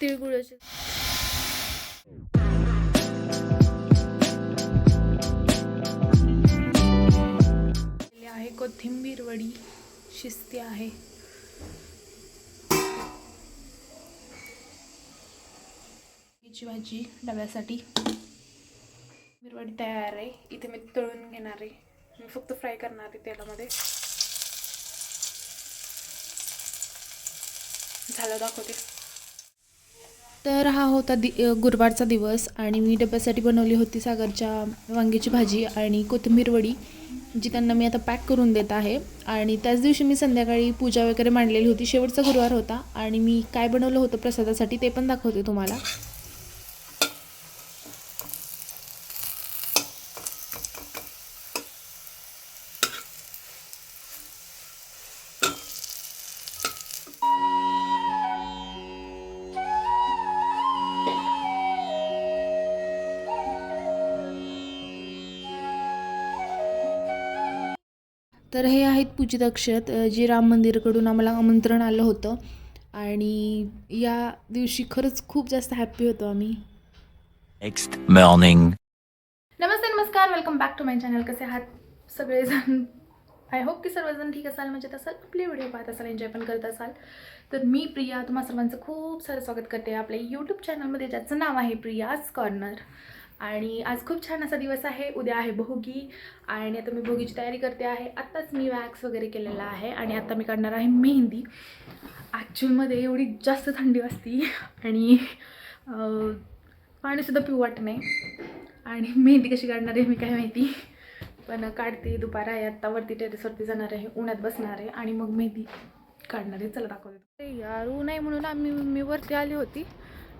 तिळगुळाचे आहे, कोथिंबीर वडी शिजते आहे. याची भाजी डब्यासाठी. वडी तयार आहे. इथे मी तळून घेणार आहे. मी फक्त फ्राय करणार आहे तेलामध्ये. झालं दाखवते. तर हा होता गुरुवारचा दिवस आणि मी डब्यासाठी बनवली होती सागरच्या वांग्याची भाजी आणि कोथिंबीर वडी, जी त्यांना मी आता पॅक करून देत आहे. आणि त्याच दिवशी मी संध्याकाळी पूजा वगैरे मांडलेली होती. शेवटचा गुरुवार होता आणि मी काय बनवलं होतं प्रसादासाठी ते पण दाखवते तुम्हाला. तर हे आहेत पूजित अक्षत, जे राम मंदिरकडून आम्हाला आमंत्रण आलं होतं आणि या दिवशी खरंच खूप जास्त हॅप्पी होतो आम्ही. Next morning. नमस्ते, नमस्कार, welcome back to my channel. कसे आहात सगळेजण? आय होप की सर्वजण ठीक असाल, म्हणजे असाल, आपले व्हिडिओ पाहत असाल, एन्जॉय पण करत असाल. तर मी प्रिया तुम्हा सर्वांचं खूप सारं स्वागत करते आपल्या यूट्यूब चॅनलमध्ये, ज्याचं नाव आहे प्रियाज कॉर्नर. आणि आज खूप छान असा दिवस आहे. उद्या आहे भोगी आणि आता मी भोगीची तयारी करते आहे. आत्ताच मी वॅक्स वगैरे केलेला आहे आणि आता मी काढणार आहे मेहंदी. ॲक्च्युअलमध्ये एवढी जास्त थंडी असती आणि पाणीसुद्धा पिऊ वाटत नाही. आणि मेहंदी कशी काढणार आहे मी काय माहिती, पण काढते. दुपार आहे, आत्ता वरती टेरेसवरती जाणार आहे, उन्हात बसणार आहे आणि मग मेहंदी काढणार आहे. चला दाखवते. यार ऊन आहे म्हणून मी वरती आली होती.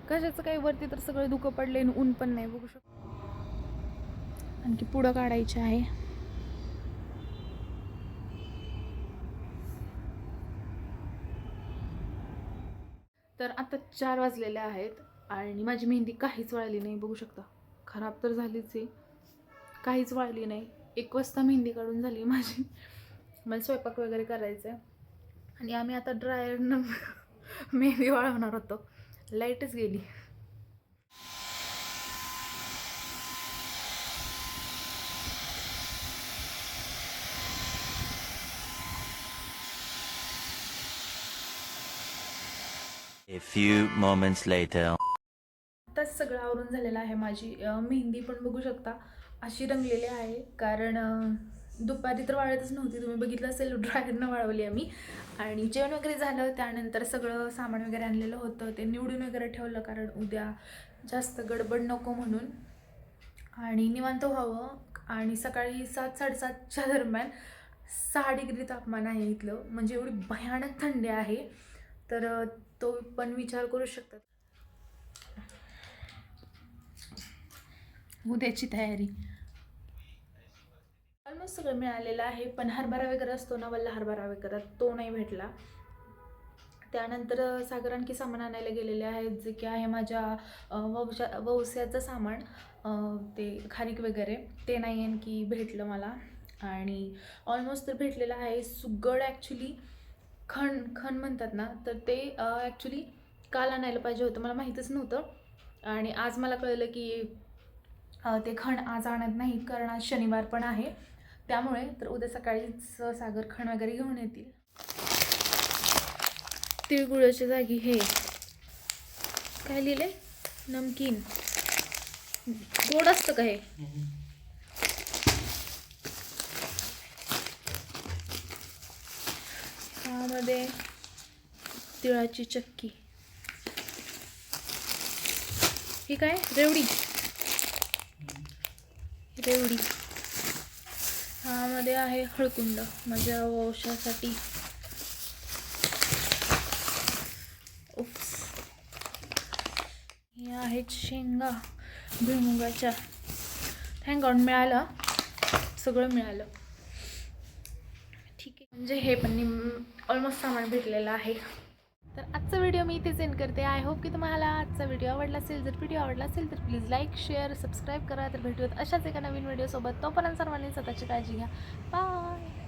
कशाचं काही, वरती तर सगळं धुकं पडले आणि ऊन पण नाही, बघू शकतो. आणखी पुढं काढायचे आहे. तर आता 4 वाजलेले आहेत आणि माझी मेहंदी काहीच वाळली नाही, बघू शकता. खराब तर झालीच आहे, काहीच वाळली नाही. 1 वाजता मेहंदी काढून झाली माझी. मला स्वयंपाक वगैरे करायचं आहे आणि आम्ही आता ड्रायरनं मेहंदी वाळवणार होतो. लाईटच गेली. A few moments later. आत्ताच सगळं आवरून झालेलं आहे. माझी मेहंदी पण बघू शकता अशी रंगलेली आहे, कारण दुपारी तर वाळतच नव्हती. तुम्ही बघितलं असेल, ड्रायरनं वाळवली आम्ही. आणि जेवण वगैरे झालं, त्यानंतर सगळं सामान वगैरे आणलेलं होतं ते निवडून वगैरे ठेवलं, कारण उद्या जास्त गडबड नको म्हणून आणि निवांत व्हावं. आणि सकाळी 7-7:30च्या दरम्यान 6 डिग्री तापमान आहे इथलं, म्हणजे एवढी भयानक थंडी आहे. तर तो पण विचार करू शकतात. उद्याची तयारी ऑलमोस्ट सगळं मिळालेलं आहे, पण हरभरा वगैरे असतो ना, वल्ला हरभरा वगैरे, तो नाही भेटला. त्यानंतर सागर आणखी सामान आणायला गेलेले आहेत, जे की आहे माझ्या वौस्याचं सामान, ते खारीक वगैरे, ते नाही आणखी भेटलं मला. आणि ऑलमोस्ट तर भेटलेलं आहे. सुगड ॲक्च्युली खण म्हणतात ना, तर ते ॲक्च्युली काल आणायला पाहिजे होतं, मला माहीतच नव्हतं. आणि आज मला कळलं की ते खण आज आणत नाहीत, कारण आज शनिवार पण आहे. त्यामुळे तर उद्या सकाळीच सागर खण वगैरे घेऊन येतील. तिळगुळाच्या जागी हे काय लिहिले, नमकीन. गोड असतं का हे? ह्यामध्ये तिळाची चक्की. ही काय, रेवडी. ह्यामध्ये आहे हळकुंड माझ्या वंशासाठी. हे आहेत शेंगा भुईमुगाच्या. थँक गॉड मिळालं, सगळं मिळालं. ठीक आहे, म्हणजे हे पण ऑलमोस्ट सामान भेटलेलं आहे. तर आजचा व्हिडिओ मी इथेच एंड करते. आय होप की तुम्हाला आजचा व्हिडिओ आवडला असेल. जर व्हिडिओ आवडला असेल तर प्लीज लाईक, शेअर, सबस्क्राईब करा. तर भेटूयात अशाच एका नवीन व्हिडिओसोबत. तोपर्यंत सर्वांनी स्वतःची काळजी घ्या. बाय.